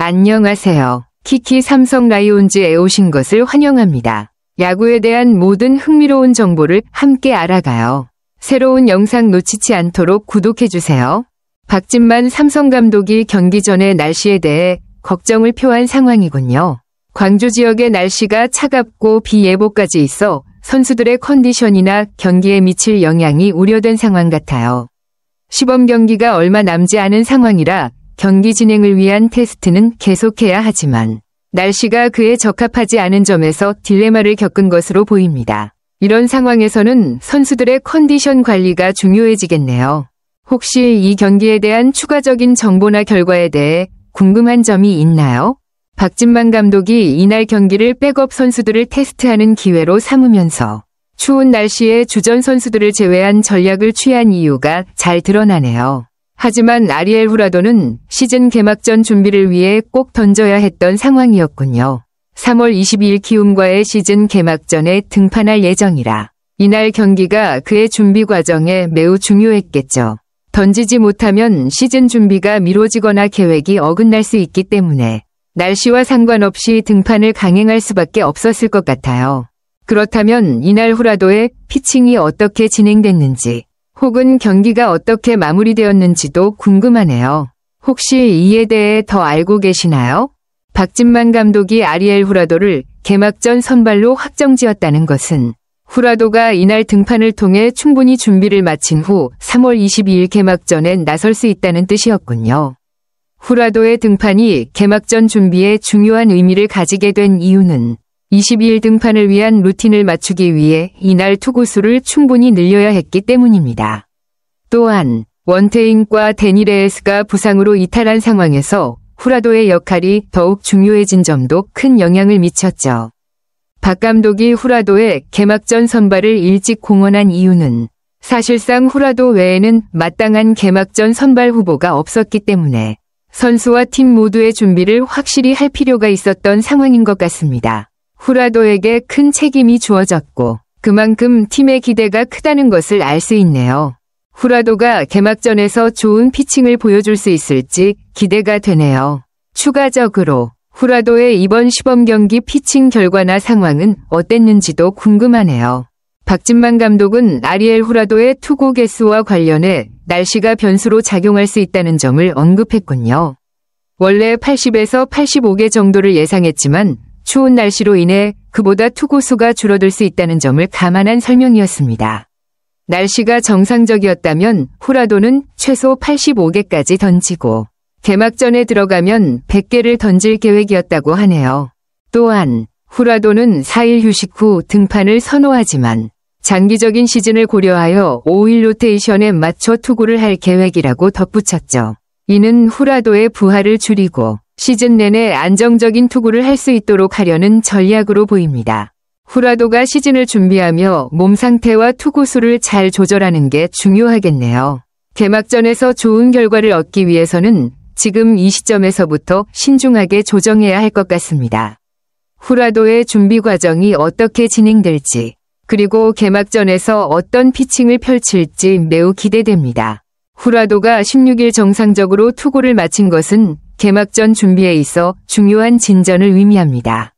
안녕하세요. 키키 삼성 라이온즈에 오신 것을 환영합니다. 야구에 대한 모든 흥미로운 정보를 함께 알아가요. 새로운 영상 놓치지 않도록 구독해주세요. 박진만 삼성 감독이 경기 전의 날씨에 대해 걱정을 표한 상황이군요. 광주 지역의 날씨가 차갑고 비 예보까지 있어 선수들의 컨디션이나 경기에 미칠 영향이 우려된 상황 같아요. 시범 경기가 얼마 남지 않은 상황이라 경기 진행을 위한 테스트는 계속해야 하지만 날씨가 그에 적합하지 않은 점에서 딜레마를 겪은 것으로 보입니다. 이런 상황에서는 선수들의 컨디션 관리가 중요해지겠네요. 혹시 이 경기에 대한 추가적인 정보나 결과에 대해 궁금한 점이 있나요? 박진만 감독이 이날 경기를 백업 선수들을 테스트하는 기회로 삼으면서 추운 날씨에 주전 선수들을 제외한 전략을 취한 이유가 잘 드러나네요. 하지만 아리엘 후라도는 시즌 개막전 준비를 위해 꼭 던져야 했던 상황이었군요. 3월 22일 키움과의 시즌 개막전에 등판할 예정이라 이날 경기가 그의 준비 과정에 매우 중요했겠죠. 던지지 못하면 시즌 준비가 미뤄지거나 계획이 어긋날 수 있기 때문에 날씨와 상관없이 등판을 강행할 수밖에 없었을 것 같아요. 그렇다면 이날 후라도의 피칭이 어떻게 진행됐는지 혹은 경기가 어떻게 마무리되었는지도 궁금하네요. 혹시 이에 대해 더 알고 계시나요? 박진만 감독이 아리엘 후라도를 개막전 선발로 확정지었다는 것은 후라도가 이날 등판을 통해 충분히 준비를 마친 후 3월 22일 개막전에 나설 수 있다는 뜻이었군요. 후라도의 등판이 개막전 준비에 중요한 의미를 가지게 된 이유는 22일 등판을 위한 루틴을 맞추기 위해 이날 투구수를 충분히 늘려야 했기 때문입니다. 또한 원태인과 데니 레에스가 부상으로 이탈한 상황에서 후라도의 역할이 더욱 중요해진 점도 큰 영향을 미쳤죠. 박 감독이 후라도의 개막전 선발을 일찍 공언한 이유는 사실상 후라도 외에는 마땅한 개막전 선발 후보가 없었기 때문에 선수와 팀 모두의 준비를 확실히 할 필요가 있었던 상황인 것 같습니다. 후라도에게 큰 책임이 주어졌고 그만큼 팀의 기대가 크다는 것을 알 수 있네요. 후라도가 개막전에서 좋은 피칭을 보여줄 수 있을지 기대가 되네요. 추가적으로 후라도의 이번 시범 경기 피칭 결과나 상황은 어땠는지도 궁금하네요. 박진만 감독은 아리엘 후라도의 투구 개수와 관련해 날씨가 변수로 작용할 수 있다는 점을 언급했군요. 원래 80에서 85개 정도를 예상했지만 추운 날씨로 인해 그보다 투구수가 줄어들 수 있다는 점을 감안한 설명이었습니다. 날씨가 정상적이었다면 후라도는 최소 85개까지 던지고 개막전에 들어가면 100개를 던질 계획이었다고 하네요. 또한 후라도는 4일 휴식 후 등판을 선호하지만 장기적인 시즌을 고려하여 5일 로테이션에 맞춰 투구를 할 계획이라고 덧붙였죠. 이는 후라도의 부하를 줄이고 시즌 내내 안정적인 투구를 할 수 있도록 하려는 전략으로 보입니다. 후라도가 시즌을 준비하며 몸 상태와 투구수를 잘 조절하는 게 중요하겠네요. 개막전에서 좋은 결과를 얻기 위해서는 지금 이 시점에서부터 신중하게 조정해야 할 것 같습니다. 후라도의 준비 과정이 어떻게 진행될지 그리고 개막전에서 어떤 피칭을 펼칠지 매우 기대됩니다. 후라도가 16일 정상적으로 투구를 마친 것은 개막전 준비에 있어 중요한 진전을 의미합니다.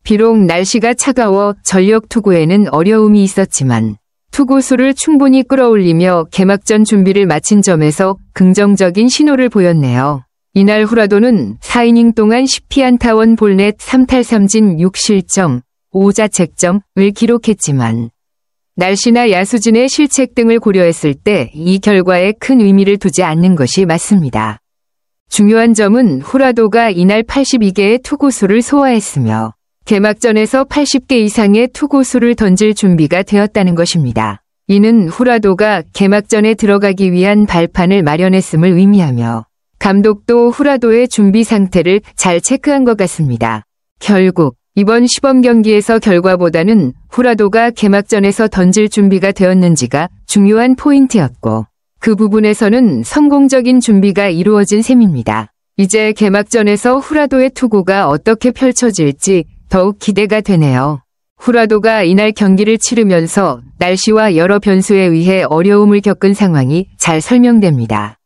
비록 날씨가 차가워 전력 투구에는 어려움이 있었지만 투구수를 충분히 끌어올리며 개막전 준비를 마친 점에서 긍정적인 신호를 보였네요. 이날 후라도는 4이닝 동안 10피안타 1볼넷 3탈 3진 6실점 5자책점을 기록했지만 날씨나 야수진의 실책 등을 고려했을 때 이 결과에 큰 의미를 두지 않는 것이 맞습니다. 중요한 점은 후라도가 이날 82개의 투구수를 소화했으며 개막전에서 80개 이상의 투구수를 던질 준비가 되었다는 것입니다. 이는 후라도가 개막전에 들어가기 위한 발판을 마련했음을 의미하며 감독도 후라도의 준비 상태를 잘 체크한 것 같습니다. 결국 이번 시범 경기에서 결과보다는 후라도가 개막전에서 던질 준비가 되었는지가 중요한 포인트였고 그 부분에서는 성공적인 준비가 이루어진 셈입니다. 이제 개막전에서 후라도의 투구가 어떻게 펼쳐질지 더욱 기대가 되네요. 후라도가 이날 경기를 치르면서 날씨와 여러 변수에 의해 어려움을 겪은 상황이 잘 설명됩니다.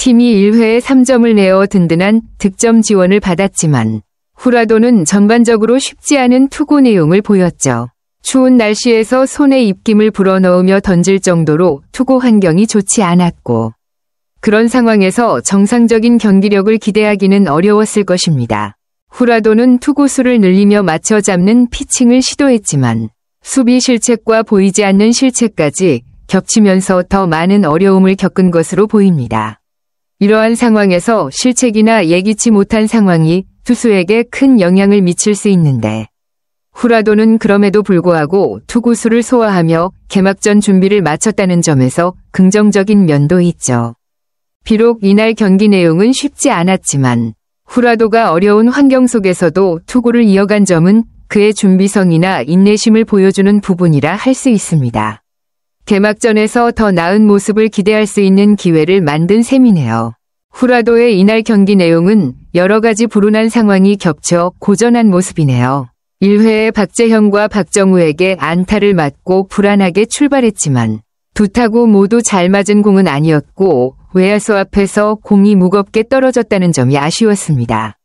팀이 1회에 3점을 내어 든든한 득점 지원을 받았지만 후라도는 전반적으로 쉽지 않은 투구 내용을 보였죠. 추운 날씨에서 손에 입김을 불어넣으며 던질 정도로 투구 환경이 좋지 않았고 그런 상황에서 정상적인 경기력을 기대하기는 어려웠을 것입니다. 후라도는 투구수를 늘리며 맞춰 잡는 피칭을 시도했지만 수비 실책과 보이지 않는 실책까지 겹치면서 더 많은 어려움을 겪은 것으로 보입니다. 이러한 상황에서 실책이나 예기치 못한 상황이 투수에게 큰 영향을 미칠 수 있는데 후라도는 그럼에도 불구하고 투구수를 소화하며 개막전 준비를 마쳤다는 점에서 긍정적인 면도 있죠. 비록 이날 경기 내용은 쉽지 않았지만 후라도가 어려운 환경 속에서도 투구를 이어간 점은 그의 준비성이나 인내심을 보여주는 부분이라 할 수 있습니다. 개막전에서 더 나은 모습을 기대할 수 있는 기회를 만든 셈이네요. 후라도의 이날 경기 내용은 여러 가지 불운한 상황이 겹쳐 고전한 모습이네요. 1회에 박재형과 박정우에게 안타를 맞고 불안하게 출발했지만 두 타구 모두 잘 맞은 공은 아니었고 외야수 앞에서 공이 무겁게 떨어졌다는 점이 아쉬웠습니다.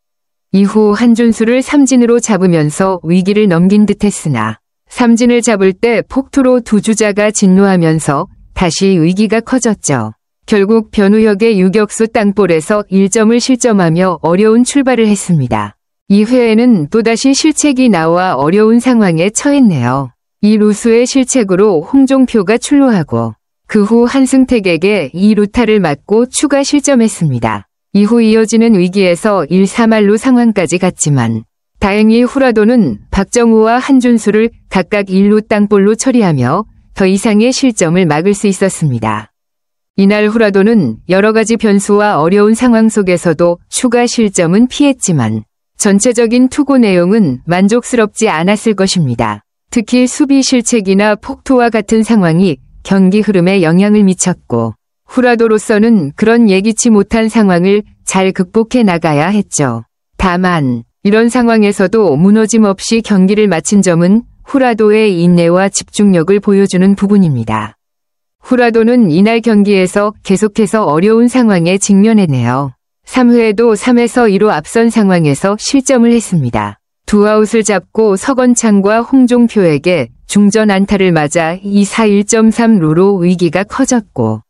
이후 한준수를 삼진으로 잡으면서 위기를 넘긴 듯했으나 삼진을 잡을 때 폭투로 두 주자가 진노하면서 다시 위기가 커졌죠. 결국 변우혁의 유격수 땅볼에서 1점을 실점하며 어려운 출발을 했습니다. 2회에는 또다시 실책이 나와 어려운 상황에 처했네요. 이 루수의 실책으로 홍종표가 출루하고 그 후 한승택에게 2루타를 맞고 추가 실점했습니다. 이후 이어지는 위기에서 1-4말루 상황까지 갔지만 다행히 후라도는 박정우와 한준수를 각각 1루 땅볼로 처리하며 더 이상의 실점을 막을 수 있었습니다. 이날 후라도는 여러 가지 변수와 어려운 상황 속에서도 추가 실점은 피했지만 전체적인 투구 내용은 만족스럽지 않았을 것입니다. 특히 수비 실책이나 폭투와 같은 상황이 경기 흐름에 영향을 미쳤고 후라도로서는 그런 예기치 못한 상황을 잘 극복해 나가야 했죠. 다만 이런 상황에서도 무너짐 없이 경기를 마친 점은 후라도의 인내와 집중력을 보여주는 부분입니다. 후라도는 이날 경기에서 계속해서 어려운 상황에 직면했네요. 3회에도 3에서 2로 앞선 상황에서 실점을 했습니다. 두 아웃을 잡고 서건창과 홍종표에게 중전 안타를 맞아 2사 1.3루로 위기가 커졌고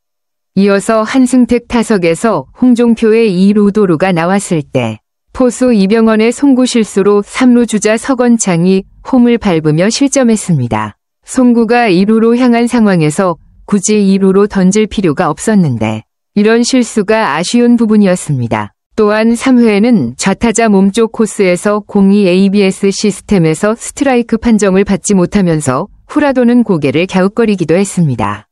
이어서 한승택 타석에서 홍종표의 2루 도루가 나왔을 때 포수 이병헌의 송구 실수로 3루 주자 서건창이 홈을 밟으며 실점했습니다. 송구가 2루로 향한 상황에서 굳이 2루로 던질 필요가 없었는데 이런 실수가 아쉬운 부분이었습니다. 또한 3회에는 좌타자 몸쪽 코스에서 공이 ABS 시스템에서 스트라이크 판정을 받지 못하면서 후라도는 고개를 갸웃거리기도 했습니다.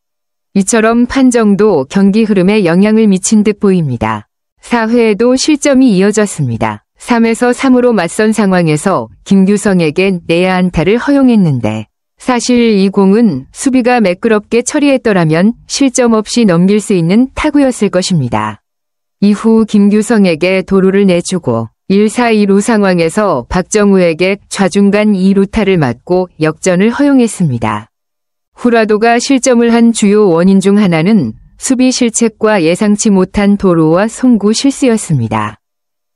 이처럼 판정도 경기 흐름에 영향을 미친 듯 보입니다. 4회에도 실점이 이어졌습니다. 3에서 3으로 맞선 상황에서 김규성에겐 내야 안타를 허용했는데 사실 이 공은 수비가 매끄럽게 처리했더라면 실점 없이 넘길 수 있는 타구였을 것입니다. 이후 김규성에게 도루를 내주고 1사 2루 상황에서 박정우에게 좌중간 2루타를 맞고 역전을 허용했습니다. 후라도가 실점을 한 주요 원인 중 하나는 수비 실책과 예상치 못한 도루와 송구 실수였습니다.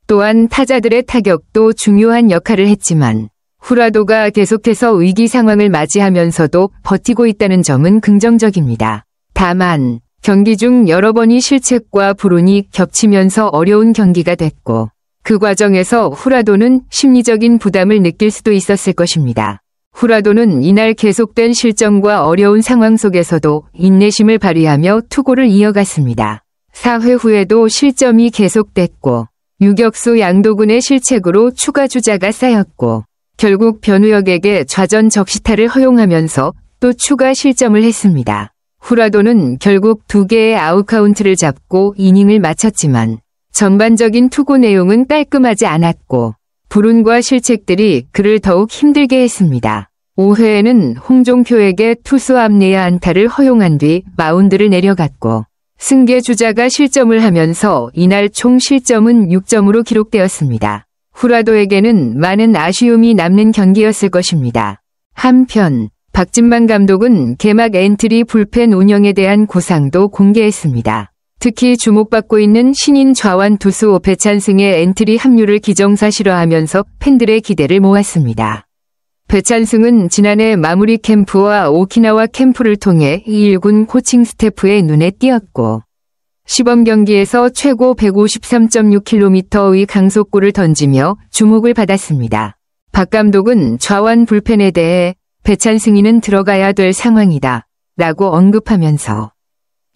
또한 타자들의 타격도 중요한 역할을 했지만 후라도가 계속해서 위기 상황을 맞이하면서도 버티고 있다는 점은 긍정적입니다. 다만 경기 중 여러 번의 실책과 불운이 겹치면서 어려운 경기가 됐고 그 과정에서 후라도는 심리적인 부담을 느낄 수도 있었을 것입니다. 후라도는 이날 계속된 실점과 어려운 상황 속에서도 인내심을 발휘하며 투구를 이어갔습니다. 4회 후에도 실점이 계속됐고 유격수 양도근의 실책으로 추가 주자가 쌓였고 결국 변우혁에게 좌전 적시타를 허용하면서 또 추가 실점을 했습니다. 후라도는 결국 2개의 아웃카운트를 잡고 이닝을 마쳤지만 전반적인 투구 내용은 깔끔하지 않았고 불운과 실책들이 그를 더욱 힘들게 했습니다. 5회에는 홍종표에게 투수 앞 내야 안타를 허용한 뒤 마운드를 내려갔고 승계 주자가 실점을 하면서 이날 총 실점은 6점으로 기록되었습니다. 후라도에게는 많은 아쉬움이 남는 경기였을 것입니다. 한편 박진만 감독은 개막 엔트리 불펜 운영에 대한 구상도 공개했습니다. 특히 주목받고 있는 신인 좌완 투수 배찬승의 엔트리 합류를 기정사실화하면서 팬들의 기대를 모았습니다. 배찬승은 지난해 마무리 캠프와 오키나와 캠프를 통해 2.1군 코칭 스태프의 눈에 띄었고 시범 경기에서 최고 153.6km의 강속구를 던지며 주목을 받았습니다. 박 감독은 좌완 불펜에 대해 배찬승이는 들어가야 될 상황이다 라고 언급하면서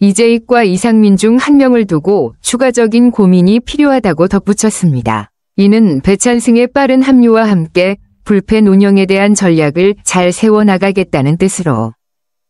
이재익과 이상민 중 한 명을 두고 추가적인 고민이 필요하다고 덧붙였습니다. 이는 배찬승의 빠른 합류와 함께 불펜 운영에 대한 전략을 잘 세워나가겠다는 뜻으로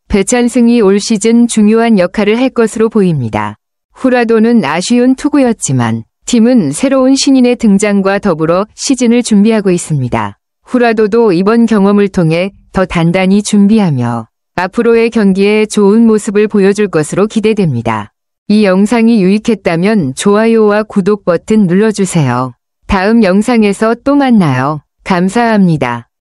배찬승이 올 시즌 중요한 역할을 할 것으로 보입니다. 후라도는 아쉬운 투구였지만 팀은 새로운 신인의 등장과 더불어 시즌을 준비하고 있습니다. 후라도도 이번 경험을 통해 더 단단히 준비하며 앞으로의 경기에 좋은 모습을 보여줄 것으로 기대됩니다. 이 영상이 유익했다면 좋아요와 구독 버튼 눌러주세요. 다음 영상에서 또 만나요. 감사합니다.